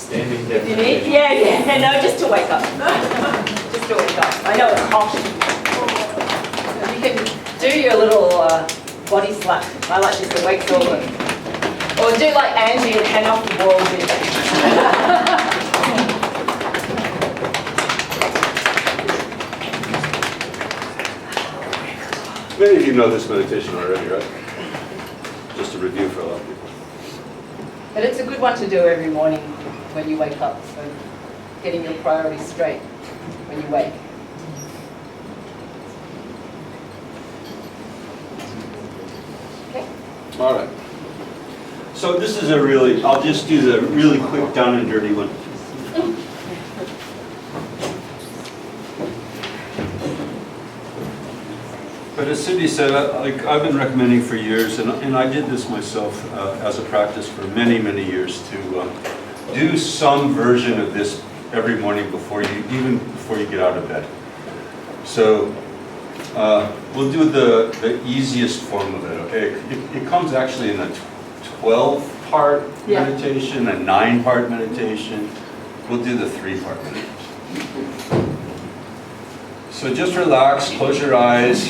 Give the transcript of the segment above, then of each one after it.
Standing If you need, yeah, no, just to wake up. Just to wake up. I know it's hot. You can do your little body slap. I like this, it wakes all the... Or do like Angie and hang off the wall with Many of you know this meditation already, right? Just a review for a lot of people. But it's a good one to do every morning when you wake up. So getting your priorities straight when you wake. Okay. All right. So this is a really, I'll just do the really quick down and dirty one. But as Cindy said, I've been recommending for years, and I did this myself as a practice for many, many years, to do some version of this every morning even before you get out of bed. So we'll do the easiest form of it, okay? It comes actually in a 12-part meditation, a 9-part meditation. We'll do the 3-part meditation. So just relax, close your eyes,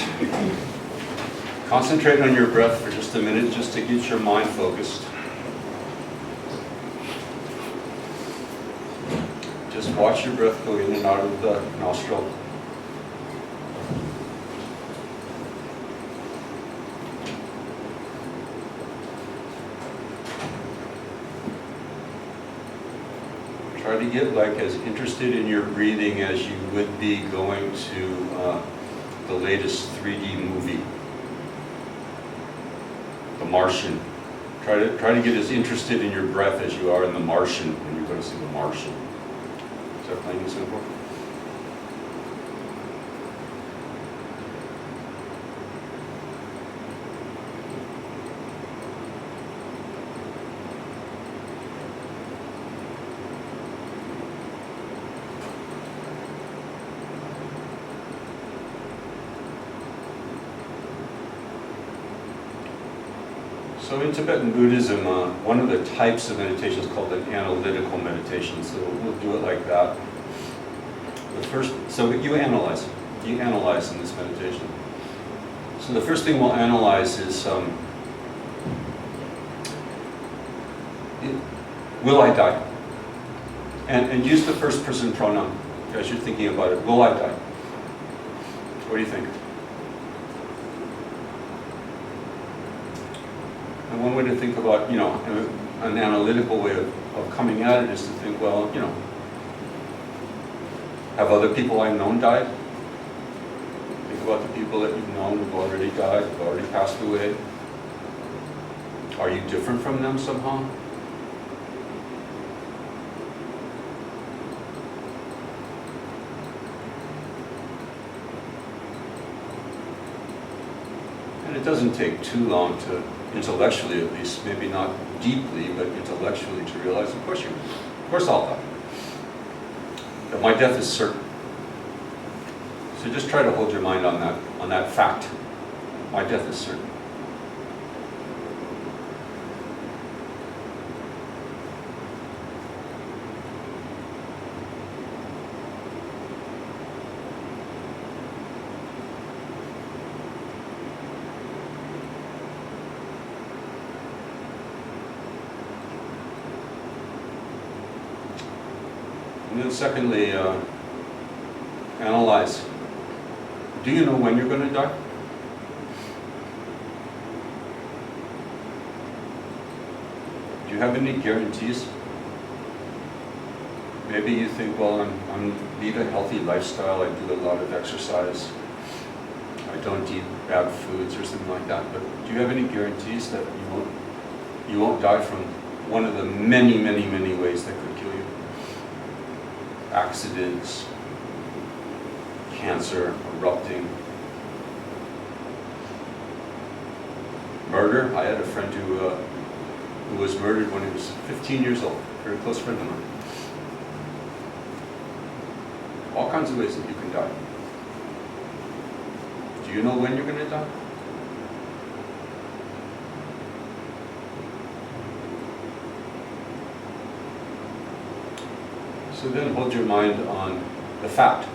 concentrate on your breath for just a minute, just to get your mind focused. Just watch your breath go in and out of the nostril. Try to get like as interested in your breathing as you would be going to the latest 3D movie, The Martian. Try to get as interested in your breath as you are in The Martian when you go to see The Martian. Is that plain and simple? So in Tibetan Buddhism, one of the types of meditation is called an analytical meditation. So we'll do it like that. The first, so you analyze. You analyze in this meditation. So the first thing we'll analyze is, will I die? And use the first person pronoun as you're thinking about it. Will I die? What do you think? And one way to think about, an analytical way of coming at it is to think, well, have other people I've known died? Think about the people that you've known who've already died, who've already passed away. Are you different from them somehow? And it doesn't take too long to, intellectually at least, maybe not deeply, but intellectually to realize, of course I'll die. That my death is certain. So just try to hold your mind on that fact. My death is certain. And then secondly, analyze. Do you know when you're going to die? Do you have any guarantees? Maybe you think, well, I lead a healthy lifestyle, I do a lot of exercise, I don't eat bad foods or something like that, but do you have any guarantees that you won't die from one of the many, many, many ways that could kill you? Accidents, cancer erupting, murder. I had a friend who was murdered when he was 15 years old, a very close friend of mine. All kinds of ways that you can die. Do you know when you're going to die? So then hold your mind on the fact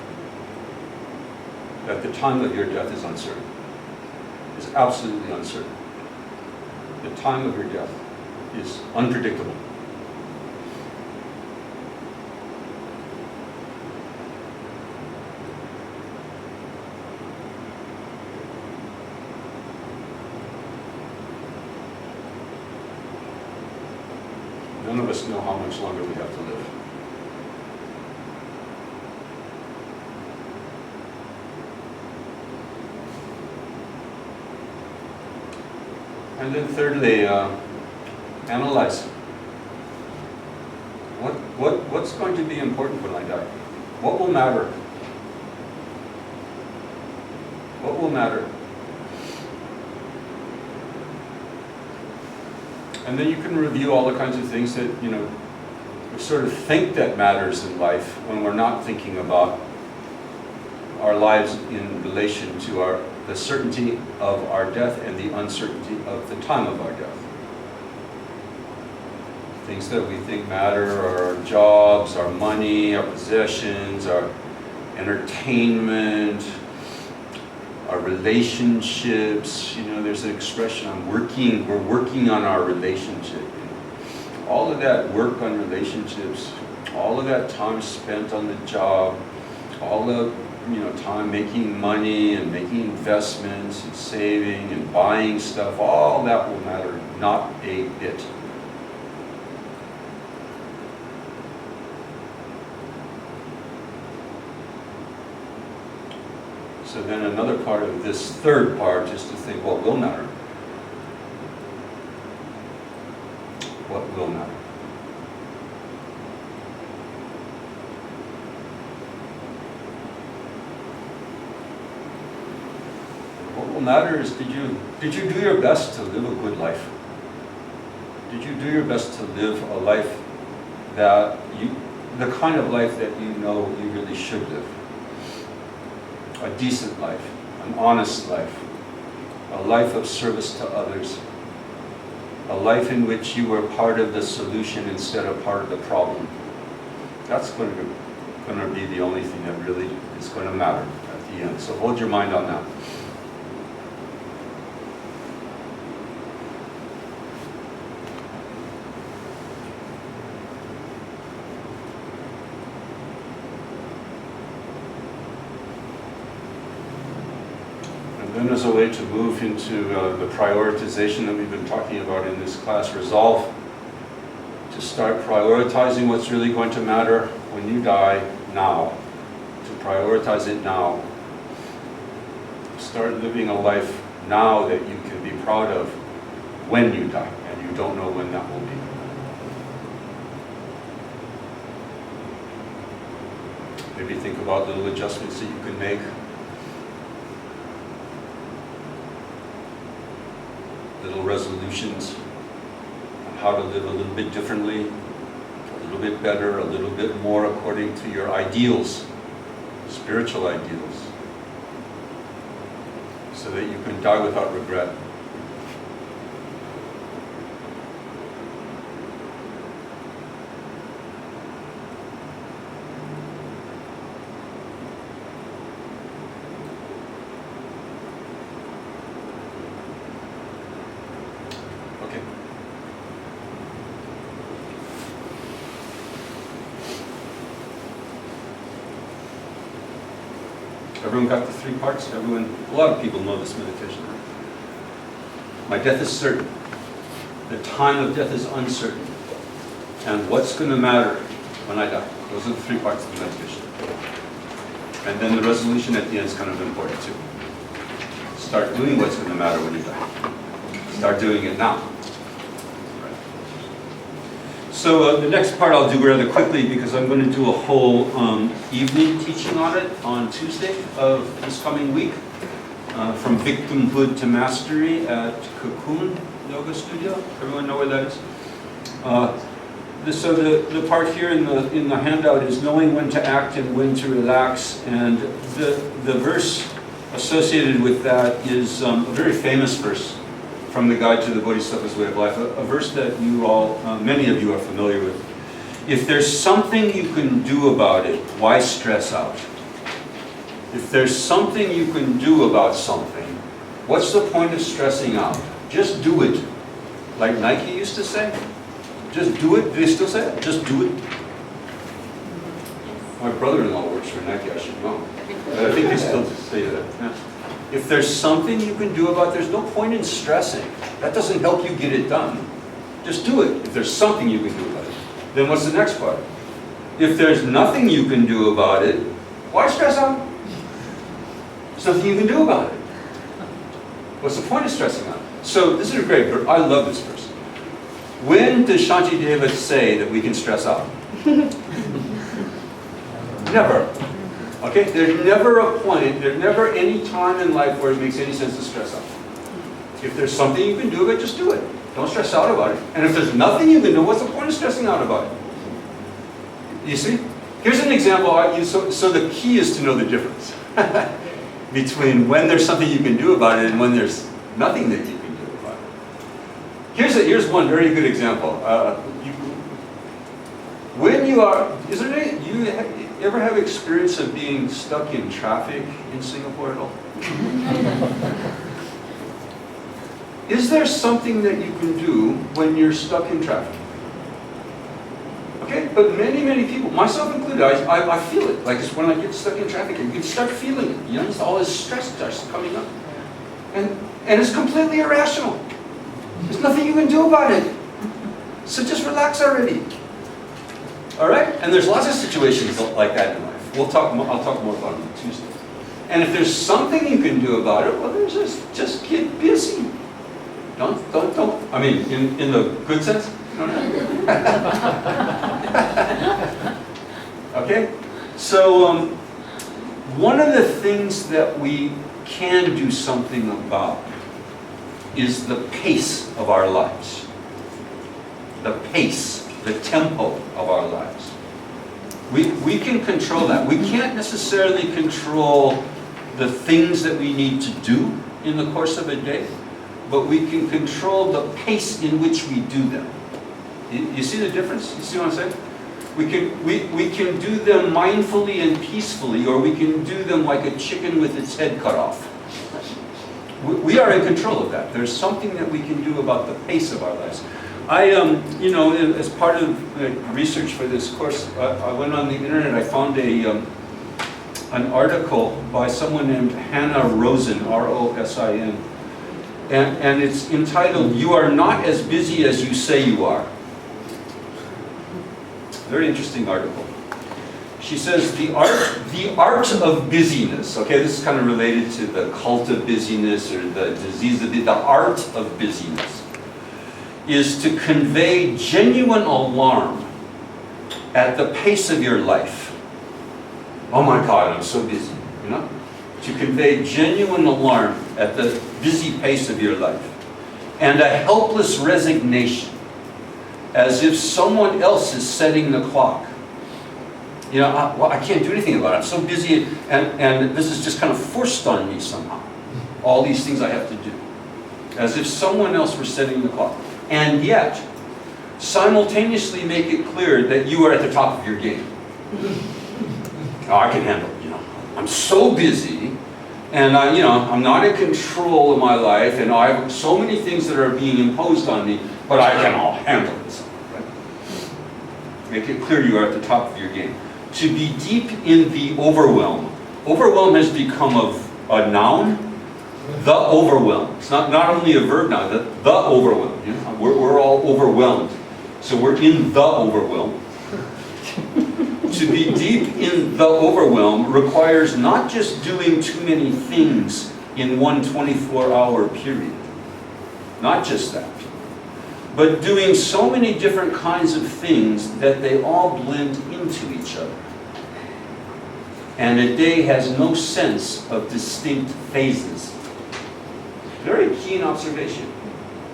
that the time of your death is uncertain. It's absolutely uncertain. The time of your death is unpredictable. None of us know how much longer we have to live. And then thirdly, analyze. What's going to be important when I die? What will matter? What will matter? And then you can review all the kinds of things that, we sort of think that matters in life when we're not thinking about our lives in relation to the certainty of our death and the uncertainty of the time of our death. Things that we think matter are our jobs, our money, our possessions, our entertainment, our relationships. There's an expression, we're working on our relationship. All of that work on relationships, all of that time spent on the job, all the time making money and making investments and saving and buying stuff, all that will matter not a bit. So then another part of this third part is to think what will matter. What will matter? What will matter is did you do your best to live a good life? Did you do your best to live a life the kind of life that you really should live? A decent life, an honest life, a life of service to others, a life in which you were part of the solution instead of part of the problem. That's going to be the only thing that really is going to matter at the end. So hold your mind on that. And then as a way to move into the prioritization that we've been talking about in this class, resolve to start prioritizing what's really going to matter when you die now, to prioritize it now. Start living a life now that you can be proud of when you die, and you don't know when that will be. Maybe think about little adjustments that you can make. Little resolutions on how to live a little bit differently, a little bit better, a little bit more according to your ideals, spiritual ideals, so that you can die without regret. Everyone got the three parts? A lot of people know this meditation. My death is certain. The time of death is uncertain. And what's going to matter when I die? Those are the three parts of the meditation. And then the resolution at the end is kind of important too. Start doing what's going to matter when you die. Start doing it now. So the next part I'll do rather quickly because I'm going to do a whole evening teaching on it on Tuesday of this coming week, from victimhood to mastery at Cocoon Yoga Studio. Everyone know where that is? So the part here in the handout is knowing when to act and when to relax, and the verse associated with that is a very famous verse from the Guide to the Bodhisattva's Way of Life, a verse that you all, many of you are familiar with. If there's something you can do about it, why stress out? If there's something you can do about something, what's the point of stressing out? Just do it. Like Nike used to say, just do it. Do they still say it? Just do it. My brother-in-law works for Nike, I should know. I think they still say that. Yeah. If there's something you can do about it, there's no point in stressing. That doesn't help you get it done. Just do it. If there's something you can do about it. Then what's the next part? If there's nothing you can do about it, why stress out? There's nothing you can do about it. What's the point of stressing out? So this is a great verse. I love this verse. When does Shantideva say that we can stress out? Never. Okay? There's never a point, there's never any time in life where it makes any sense to stress out. If there's something you can do about it, just do it. Don't stress out about it. And if there's nothing you can do, what's the point of stressing out about it? You see? Here's an example. So the key is to know the difference between when there's something you can do about it and when there's nothing that you can do about it. Here's one very good example. When you are, you ever have experience of being stuck in traffic in Singapore at all? Is there something that you can do when you're stuck in traffic? Okay, but many people, myself included, I feel it. Like it's when I get stuck in traffic, you can start feeling it. You know, all this stress starts coming up. And it's completely irrational. There's nothing you can do about it. So just relax already. All right? And there's lots of situations like that in life. I'll talk more about it on Tuesday. And if there's something you can do about it, well, there's just get busy. Don't. I mean, in the good sense. Okay? So, one of the things that we can do something about is the pace of our lives. The pace, the tempo of our lives. We can control that. We can't necessarily control the things that we need to do in the course of a day, but we can control the pace in which we do them. You see the difference? You see what I'm saying? We can do them mindfully and peacefully, or we can do them like a chicken with its head cut off. We are in control of that. There's something that we can do about the pace of our lives. As part of research for this course, I went on the internet. I found an article by someone named Hannah Rosin, R-O-S-I-N, and it's entitled, "You Are Not As Busy As You Say You Are." Very interesting article. She says, the art of busyness, okay, this is kind of related to the cult of busyness or the disease of the art of busyness, is to convey genuine alarm at the pace of your life. Oh my God, I'm so busy, you know? To convey genuine alarm at the busy pace of your life. And a helpless resignation, as if someone else is setting the clock. You know, I can't do anything about it. I'm so busy, and this is just kind of forced on me somehow. All these things I have to do. As if someone else were setting the clock. And yet, simultaneously make it clear that you are at the top of your game. Oh, I can handle it, you know. I'm so busy, and I'm not in control of my life, and I have so many things that are being imposed on me, but I can all handle it. Right? Make it clear you are at the top of your game. To be deep in the overwhelm. Overwhelm has become a noun. The overwhelm. It's not only a verb now. The overwhelm. You know? We're all overwhelmed. So we're in the overwhelm. To be deep in the overwhelm requires not just doing too many things in one 24-hour period. Not just that. But doing so many different kinds of things that they all blend into each other. And a day has no sense of distinct phases. Very keen observation.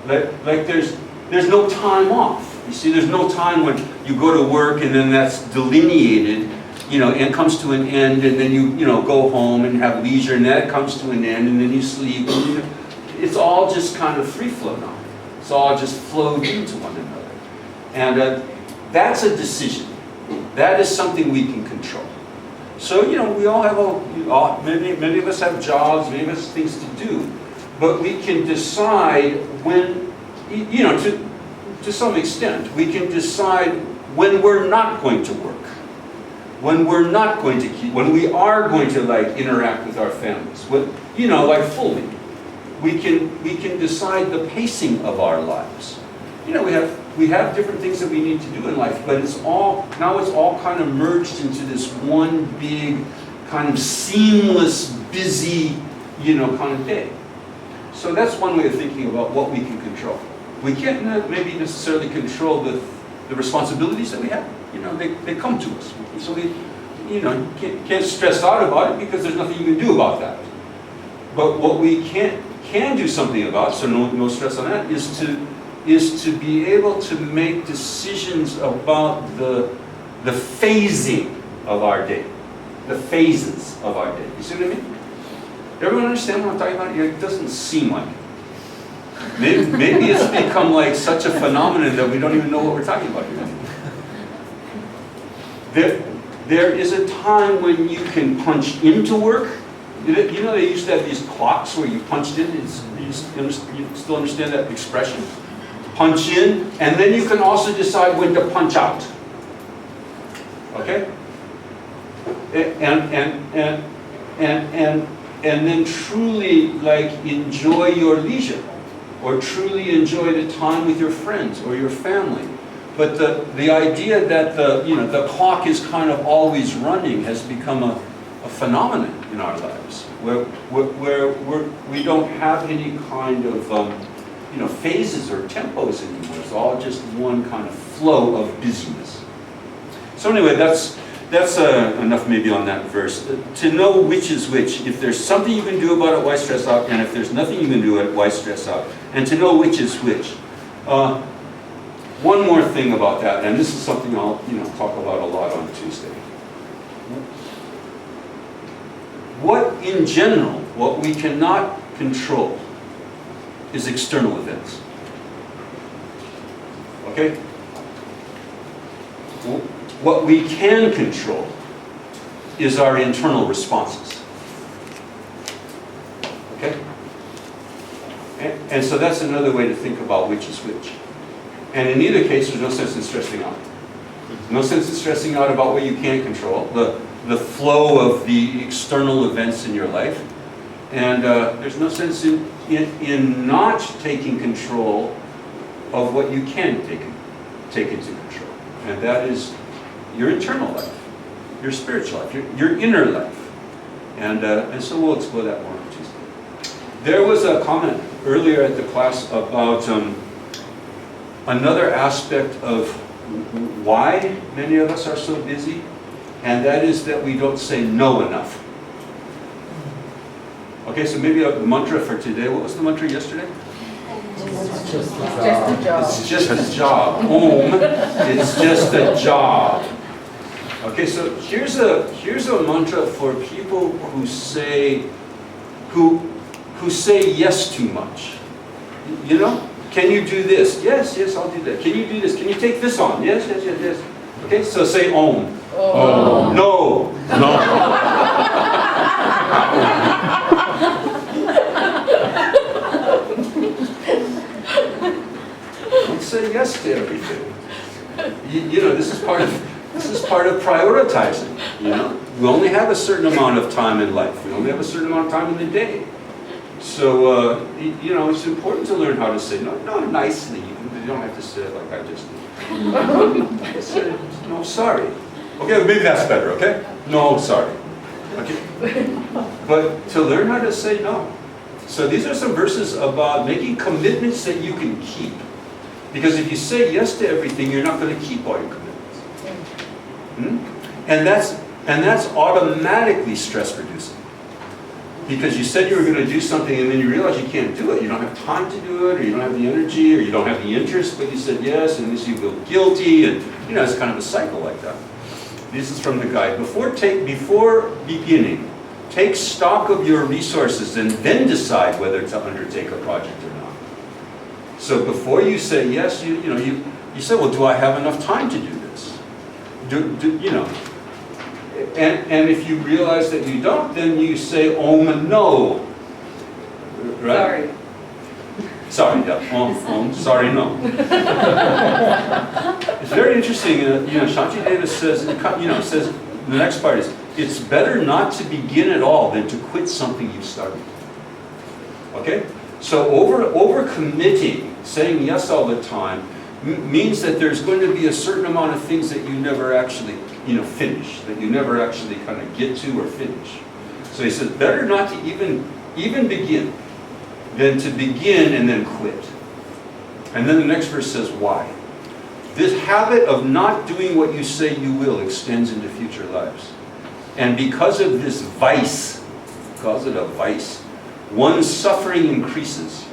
Like there's no time off. You see, there's no time when you go to work and then that's delineated, and comes to an end, and then you go home and have leisure, and that comes to an end, and then you sleep. And, it's all just kind of free flow now. It's all just flowed into one another. And that's a decision. That is something we can control. So, we all have many of us have jobs, many of us have things to do, but we can decide when, to some extent, we can decide when we're not going to work, when we're not going to when we are going to interact with our families, fully. We can decide the pacing of our lives. We have different things that we need to do in life, but it's all kind of merged into this one big kind of seamless, busy, kind of day. So that's one way of thinking about what we can control. We can't maybe necessarily control the responsibilities that we have. They come to us. So we, can't stress out about it because there's nothing you can do about that. But what we can do something about, so no stress on that, is to be able to make decisions about the phasing of our day, the phases of our day. You see what I mean? Everyone understand what I'm talking about? It doesn't seem like it. Maybe it's become such a phenomenon that we don't even know what we're talking about here. There is a time when you can punch into work. They used to have these clocks where you punched in. You still understand that expression? Punch in, and then you can also decide when to punch out. Okay? And then truly enjoy your leisure, or truly enjoy the time with your friends or your family. But the idea that the clock is kind of always running has become a phenomenon in our lives, where we don't have any kind of phases or tempos anymore. It's all just one kind of flow of busyness. So anyway, that's enough maybe on that verse. To know which is which, if there's something you can do about it, why stress out? And if there's nothing you can do about it, why stress out? And to know which is which. One more thing about that, and this is something I'll talk about a lot on Tuesday. In general, what we cannot control is external events. Okay? What we can control is our internal responses. Okay? And so that's another way to think about which is which. And in either case, there's no sense in stressing out. No sense in stressing out about what you can't control, the flow of the external events in your life. And there's no sense in not taking control of what you can take into control. And that is your internal life, your spiritual life, your inner life. And so we'll explore that more on Tuesday. There was a comment earlier at the class about another aspect of why many of us are so busy, and that is that we don't say no enough. Okay, so maybe a mantra for today. What was the mantra yesterday? It's just a job. It's just a job. It's just a job. Okay, so here's a mantra for people who say yes too much. Can you do this? Yes, I'll do that. Can you do this? Can you take this on? Yes. Okay, so say Om. Oh. No. Don't say yes to everything. This is part of prioritizing. We only have a certain amount of time in life. We only have a certain amount of time in the day. So it's important to learn how to say no nicely. You don't have to say it like I just did. Say, no, sorry. Okay, maybe that's better. Okay. No, sorry. Okay. But to learn how to say no. So these are some verses about making commitments that you can keep. Because if you say yes to everything, you're not going to keep all your commitments. And that's automatically stress reducing. Because you said you were going to do something and then you realize you can't do it. You don't have time to do it, or you don't have the energy, or you don't have the interest, but you said yes, and this you feel guilty, and it's kind of a cycle like that. This is from the guide. Before beginning, take stock of your resources and then decide whether to undertake a project or not. So before you say yes, you say, well, do I have enough time to do this? you know, and if you realize that you don't, then you say, no. Right? Sorry, yeah. Sorry, no. It's very interesting. Shanti Davis says, says the next part is, it's better not to begin at all than to quit something you've started. Okay? So over committing, saying yes all the time, means that there's going to be a certain amount of things that you never actually, finish, that you never actually kind of get to or finish. So he says, better not to even begin than to begin and then quit. And then the next verse says, why? This habit of not doing what you say you will extends into future lives. And because of this vice, calls it a vice, one's suffering increases.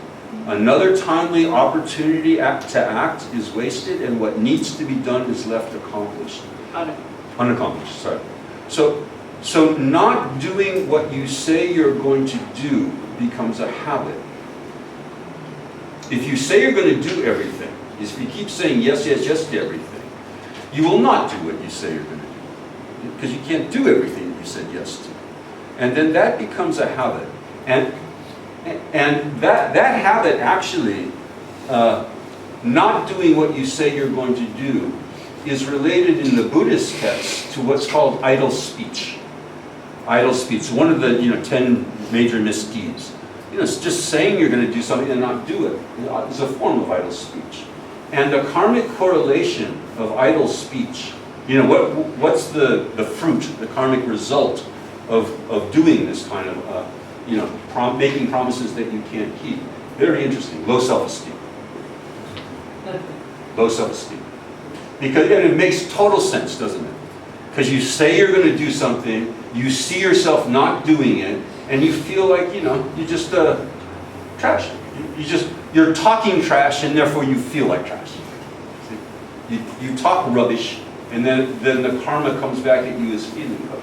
Another timely opportunity to act is wasted, and what needs to be done is left accomplished. Unaccomplished, sorry. So not doing what you say you're going to do becomes a habit. If you say you're going to do everything, if you keep saying yes, yes, yes to everything, you will not do what you say you're going to do. Because you can't do everything that you said yes to. And then that becomes a habit. And that habit actually, not doing what you say you're going to do, is related in the Buddhist text to what's called idle speech. Idle speech, one of the 10 major misdeeds. It's just saying you're going to do something and not do it. It's a form of idle speech. And the karmic correlation of idle speech, what's the fruit, the karmic result of doing this kind of, making promises that you can't keep? Very interesting. Low self-esteem. Low self-esteem. Because it makes total sense, doesn't it? Because you say you're going to do something, you see yourself not doing it, and you feel like, you just trash. You're talking trash, and therefore you feel like trash. You talk rubbish, and then the karma comes back at you as feeling rubbish.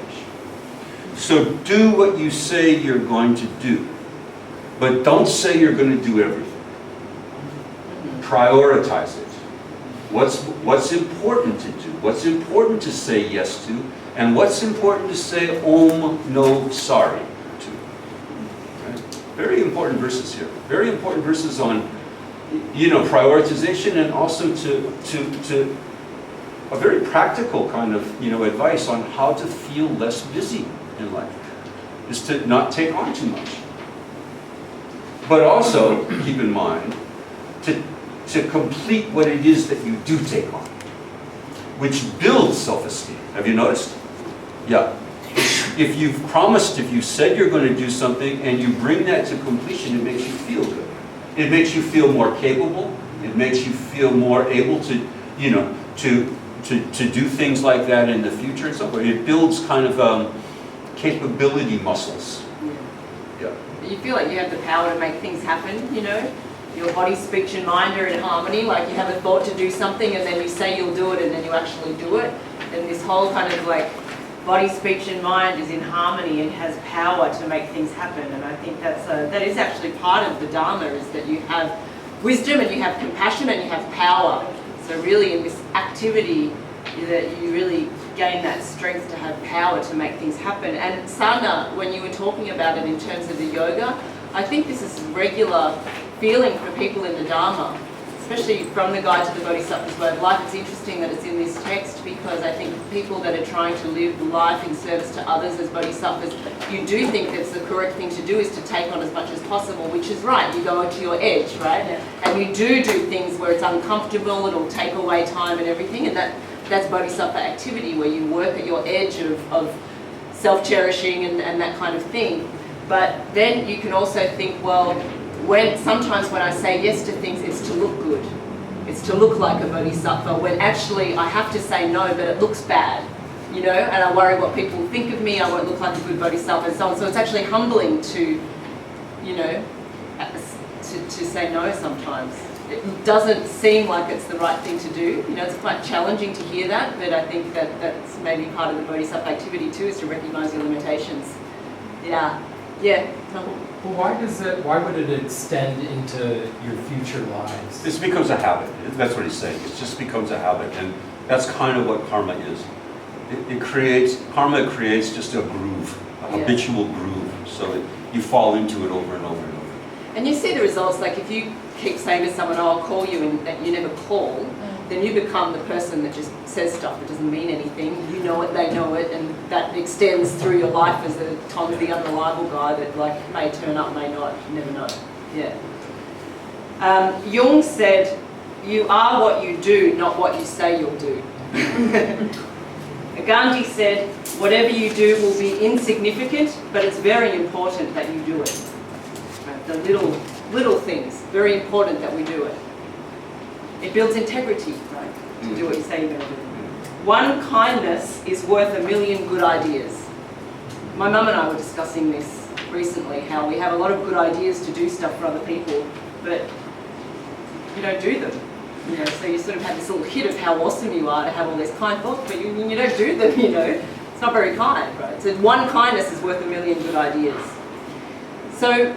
So do what you say you're going to do, but don't say you're going to do everything. Prioritize it. What's important to do? What's important to say yes to? And what's important to say no, sorry to? Right? Very important verses here. Very important verses on, prioritization, and also to a very practical kind of, advice on how to feel less busy in life. Is to not take on too much. But also, keep in mind, to complete what it is that you do take on, which builds self-esteem. Have you noticed? Yeah. If you've promised, if you said you're going to do something and you bring that to completion, it makes you feel good. It makes you feel more capable. It makes you feel more able to, to do things like that in the future and so forth. It builds kind of capability muscles. Yeah. You feel like you have the power to make things happen, Your body, speech, and mind are in harmony. Like you have a thought to do something, and then you say you'll do it, and then you actually do it. And this whole kind of like body, speech, and mind is in harmony and has power to make things happen. And I think that is actually part of the Dharma, is that you have wisdom and you have compassion and you have power. So really, in this activity, that you really gain that strength to have power to make things happen. And Sana, when you were talking about it in terms of the yoga, I think this is a regular feeling for people in the Dharma, especially from the Guide to the Bodhisattva's Way of Life. It's interesting that it's in this text, because I think people that are trying to live life in service to others as bodhisattvas, you do think that's the correct thing to do, is to take on as much as possible, which is right. You go to your edge, right? Yeah. And you do things where it's uncomfortable, it'll take away time and everything, and that's bodhisattva activity, where you work at your edge of self-cherishing and that kind of thing. But then you can also think, well, sometimes when I say yes to things, it's to look good. It's to look like a bodhisattva, when actually I have to say no, but it looks bad, and I worry what people think of me, I won't look like a good bodhisattva and so on. So it's actually humbling to say no sometimes. It doesn't seem like it's the right thing to do. It's quite challenging to hear that, but I think that's maybe part of the bodhisattva activity too, is to recognize your limitations. Yeah. Well, why would it extend into your future lives? This becomes a habit. That's what he's saying. It just becomes a habit, and that's kind of what karma is. karma creates just a groove, a habitual groove, so that you fall into it over and over and over. And you see the results, like if you keep saying to someone, oh, I'll call you, and you never call, then you become the person that just says stuff that doesn't mean anything. You know it, they know it, and that extends through your life as the Tom's the unreliable guy that like may turn up, may not, you never know. Yeah. Jung said, you are what you do, not what you say you'll do. Gandhi said, whatever you do will be insignificant, but it's very important that you do it. Right? The little things, very important that we do it. It builds integrity, right? To do what you say you're going to do. One kindness is worth 1,000,000 good ideas. My mum and I were discussing this recently, how we have a lot of good ideas to do stuff for other people, but you don't do them. You know, so you sort of have this little hit of how awesome you are to have all these kind thoughts, but you don't do them, you know. It's not very kind, right? So one kindness is worth 1,000,000 good ideas. So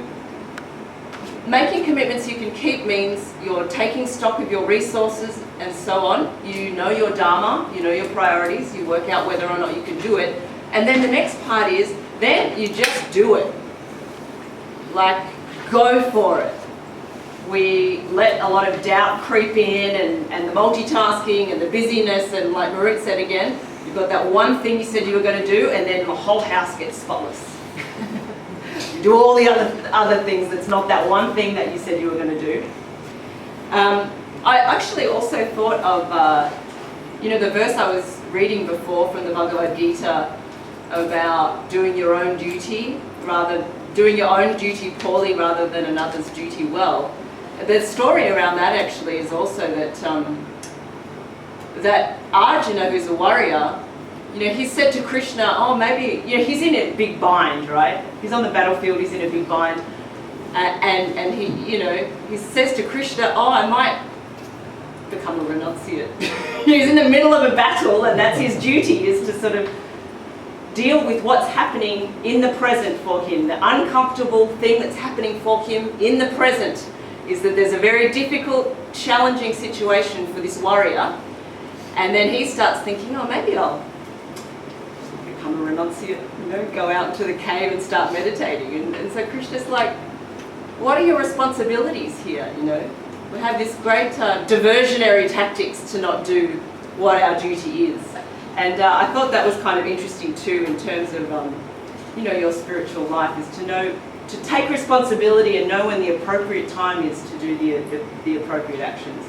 making commitments you can keep means you're taking stock of your resources and so on. You know your dharma, you know your priorities, you work out whether or not you can do it. And then the next part is, then you just do it. Like, go for it. We let a lot of doubt creep in and the multitasking and the busyness, and like Marut said again, you've got that one thing you said you were going to do and then the whole house gets spotless. You do all the other things that's not that one thing that you said you were going to do. I actually also thought of, you know, the verse I was reading before from the Bhagavad Gita about doing your own duty, doing your own duty poorly rather than another's duty well. The story around that actually is also that Arjuna, who's a warrior, you know, he said to Krishna, oh, maybe, you know, he's in a big bind, right? He's on the battlefield, he's in a big bind. And he, you know, he says to Krishna, oh, I might become a renunciate. He's in the middle of a battle, and that's his duty, is to sort of deal with what's happening in the present for him. The uncomfortable thing that's happening for him in the present is that there's a very difficult, challenging situation for this warrior. And then he starts thinking, oh, maybe I'll become a renunciate, you know, go out into the cave and start meditating. And so Krishna's like, what are your responsibilities here, you know? We have this great diversionary tactics to not do what our duty is. And I thought that was kind of interesting too, in terms of, you know, your spiritual life, is to know, to take responsibility and know when the appropriate time is to do the appropriate actions.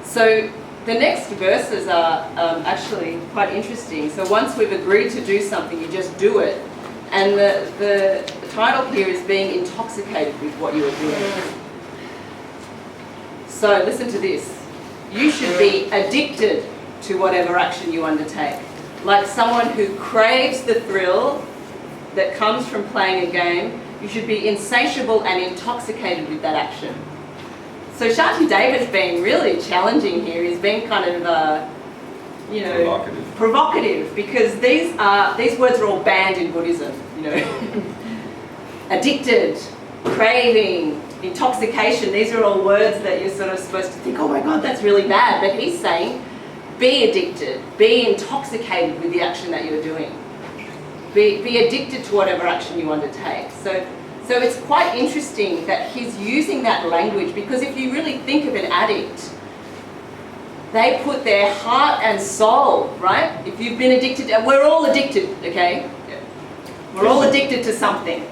So the next verses are actually quite interesting. So once we've agreed to do something, you just do it. And the title here is being intoxicated with what you are doing. So listen to this. You should be addicted to whatever action you undertake. Like someone who craves the thrill that comes from playing a game, you should be insatiable and intoxicated with that action. So Shanti David's been really challenging here. He's been kind of, you know, provocative, because these words are all banned in Buddhism. You know, addicted, craving, intoxication. These are all words that you're sort of supposed to think, oh my God, that's really bad. But he's saying, be addicted, be intoxicated with the action that you're doing. Be addicted to whatever action you undertake. So it's quite interesting that he's using that language, because if you really think of an addict, they put their heart and soul, right? If you've been addicted, and we're all addicted, okay? We're all addicted to something.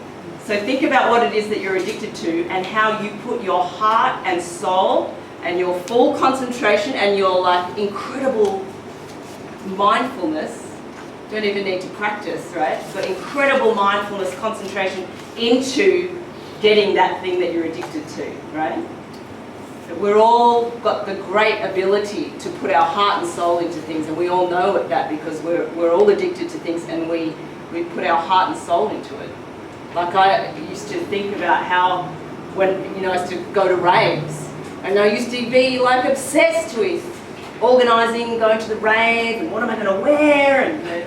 So think about what it is that you're addicted to, and how you put your heart and soul and your full concentration and your like incredible mindfulness. Don't even need to practice, right? But incredible mindfulness, concentration into getting that thing that you're addicted to, right? We're all got the great ability to put our heart and soul into things, and we all know that because we're all addicted to things, and we put our heart and soul into it. Like I used to think about how when, you know, I used to go to raves, and I used to be like obsessed with organising, going to the rave, and what am I going to wear, and you know,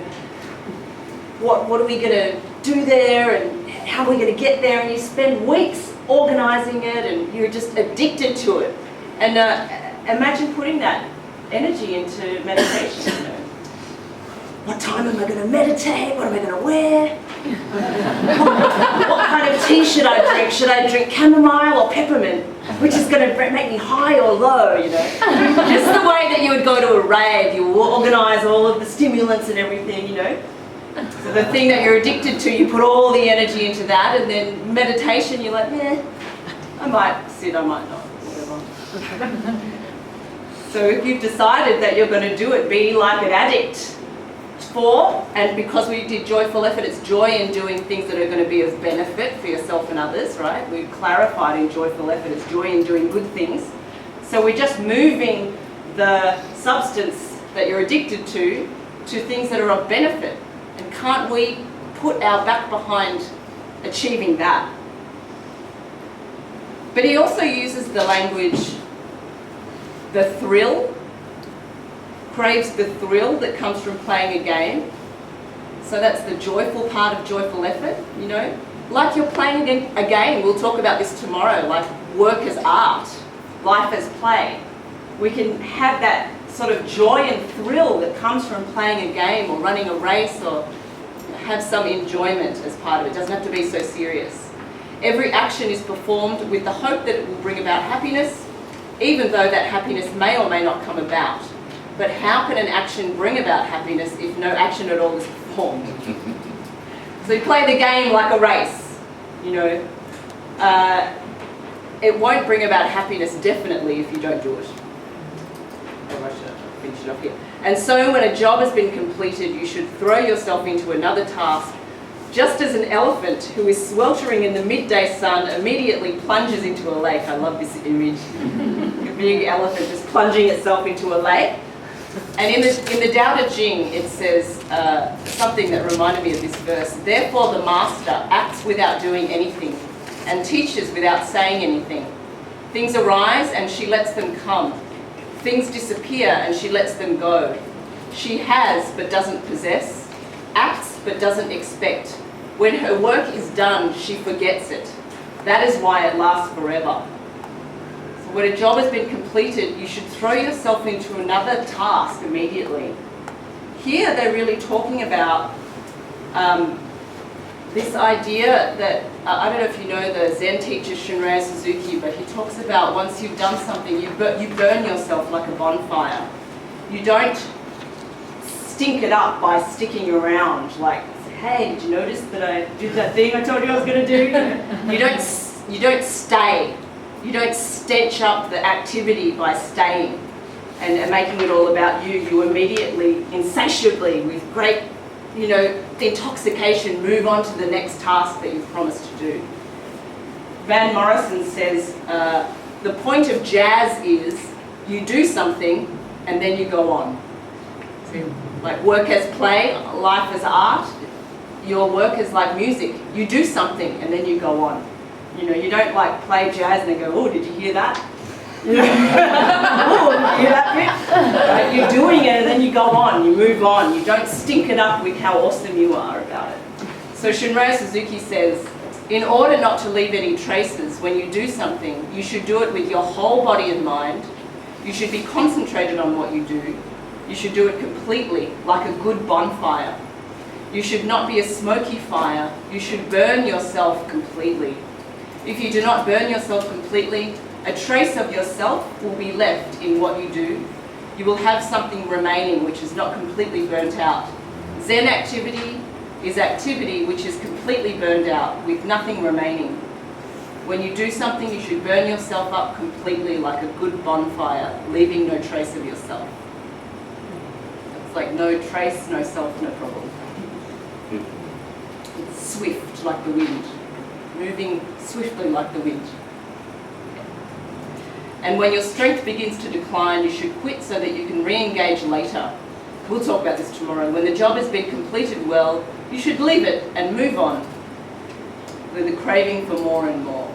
what are we going to do there, and how are we going to get there, and you spend weeks organising it, and you're just addicted to it. And imagine putting that energy into meditation, you know. What am I going to meditate? What am I going to wear? What kind of tea should I drink? Should I drink chamomile or peppermint? Which is going to make me high or low, you know? Just the way that you would go to a rave, you organise all of the stimulants and everything, you know? So the thing that you're addicted to, you put all the energy into that, and then meditation, you're like, meh, I might sit, I might not, whatever. So if you've decided that you're going to do it, be like an addict. And because we did joyful effort, it's joy in doing things that are going to be of benefit for yourself and others, right? We've clarified in joyful effort, it's joy in doing good things. So we're just moving the substance that you're addicted to things that are of benefit. And can't we put our back behind achieving that? But he also uses the language, the thrill, craves the thrill that comes from playing a game. So that's the joyful part of joyful effort, you know. Like you're playing a game, we'll talk about this tomorrow, like work as art, life as play. We can have that sort of joy and thrill that comes from playing a game or running a race, or have some enjoyment as part of it. It doesn't have to be so serious. Every action is performed with the hope that it will bring about happiness, even though that happiness may or may not come about. But how can an action bring about happiness if no action at all is performed? So you play the game like a race, you know. It won't bring about happiness, definitely, if you don't do it. I should finish it off here. And so when a job has been completed, you should throw yourself into another task, just as an elephant who is sweltering in the midday sun immediately plunges into a lake. I love this image. A big elephant just plunging itself into a lake. And in the Tao Te Ching, it says something that reminded me of this verse. Therefore the master acts without doing anything and teaches without saying anything. Things arise and she lets them come. Things disappear and she lets them go. She has but doesn't possess, acts but doesn't expect. When her work is done, she forgets it. That is why it lasts forever. So when a job has been completed, you should throw yourself into another task immediately. Here they're really talking about this idea that, I don't know if you know the Zen teacher Shunryu Suzuki, but he talks about once you've done something, you burn yourself like a bonfire. You don't stink it up by sticking around like, hey, did you notice that I did that thing I told you I was going to do? You don't stay. You don't stench up the activity by staying and making it all about you. You immediately, insatiably, with great, intoxication, move on to the next task that you've promised to do. Van Morrison says, the point of jazz is you do something and then you go on. So, like work as play, life as art, your work is like music. You do something and then you go on. You don't like play jazz and then go, oh, did you hear that? Oh, did you hear that bit? Right? You're doing it and then you go on, you move on. You don't stink it up with how awesome you are about it. So Shunryu Suzuki says, in order not to leave any traces, when you do something, you should do it with your whole body and mind. You should be concentrated on what you do. You should do it completely, like a good bonfire. You should not be a smoky fire. You should burn yourself completely. If you do not burn yourself completely, a trace of yourself will be left in what you do. You will have something remaining which is not completely burnt out. Zen activity is activity which is completely burned out with nothing remaining. When you do something, you should burn yourself up completely like a good bonfire, leaving no trace of yourself. It's like no trace, no self, no problem. It's swift like the wind, moving swiftly like the wind. And when your strength begins to decline, you should quit so that you can re-engage later. We'll talk about this tomorrow. When the job has been completed well, you should leave it and move on with a craving for more and more.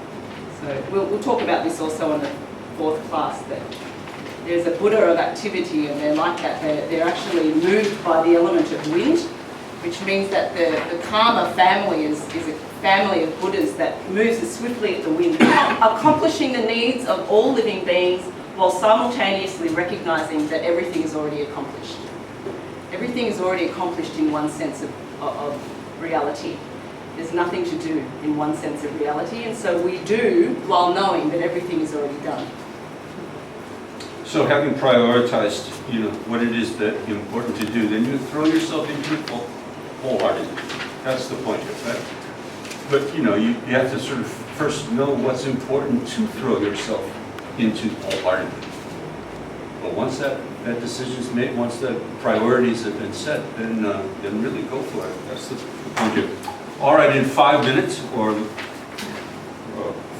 So we'll talk about this also in the fourth class, that there's a Buddha of activity and they're like that. They're actually moved by the element of wind, which means that the Karma family is a family of Buddhas that moves as swiftly as the wind, accomplishing the needs of all living beings while simultaneously recognizing that everything is already accomplished. Everything is already accomplished in one sense of reality. There's nothing to do in one sense of reality, and so we do while knowing that everything is already done. So having prioritized, what it is that important to do, then you throw yourself into it wholeheartedly. That's the point, right? But you have to sort of first know what's important to throw yourself into wholeheartedly. But once that decision's made, once the priorities have been set, then really go for it. That's the point here. All right, in 5 minutes, or a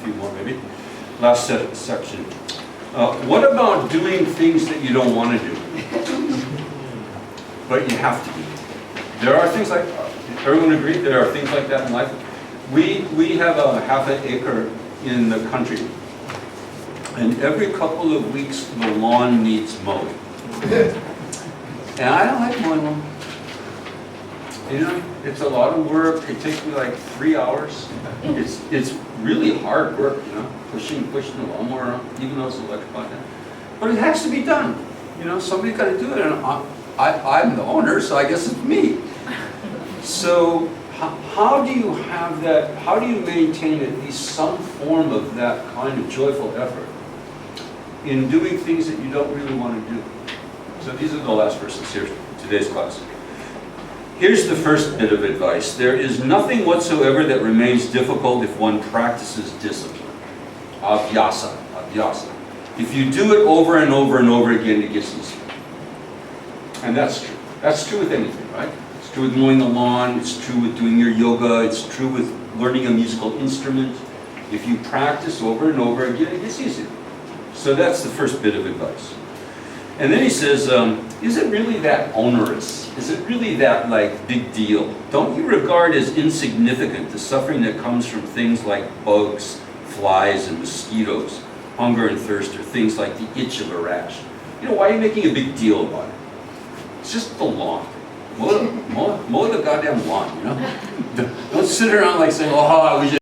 few more maybe, last section. What about doing things that you don't want to do, but you have to do? There are things like, everyone agree? There are things like that in life. We have a half an acre in the country, and every couple of weeks the lawn needs mowing. And I don't like mowing lawn. It's a lot of work. It takes me like 3 hours. It's really hard work, pushing the lawnmower around, even though it's electrified. But it has to be done. Somebody's got to do it, and I'm the owner, so I guess it's me. So how do you have that? How do you maintain at least some form of that kind of joyful effort in doing things that you don't really want to do? So these are the last verses here, today's class. Here's the first bit of advice. There is nothing whatsoever that remains difficult if one practices discipline. Abhyasa. If you do it over and over and over again, it gets easier. And that's true. That's true with anything, right? It's true with mowing the lawn. It's true with doing your yoga. It's true with learning a musical instrument. If you practice over and over again, it gets easier. So that's the first bit of advice. And then he says, is it really that onerous? Is it really that big deal? Don't you regard as insignificant the suffering that comes from things like bugs, flies, and mosquitoes, hunger and thirst, or things like the itch of a rash? Why are you making a big deal about it? It's just the lawn. Mow the goddamn lawn, Don't sit around saying, oh, I wish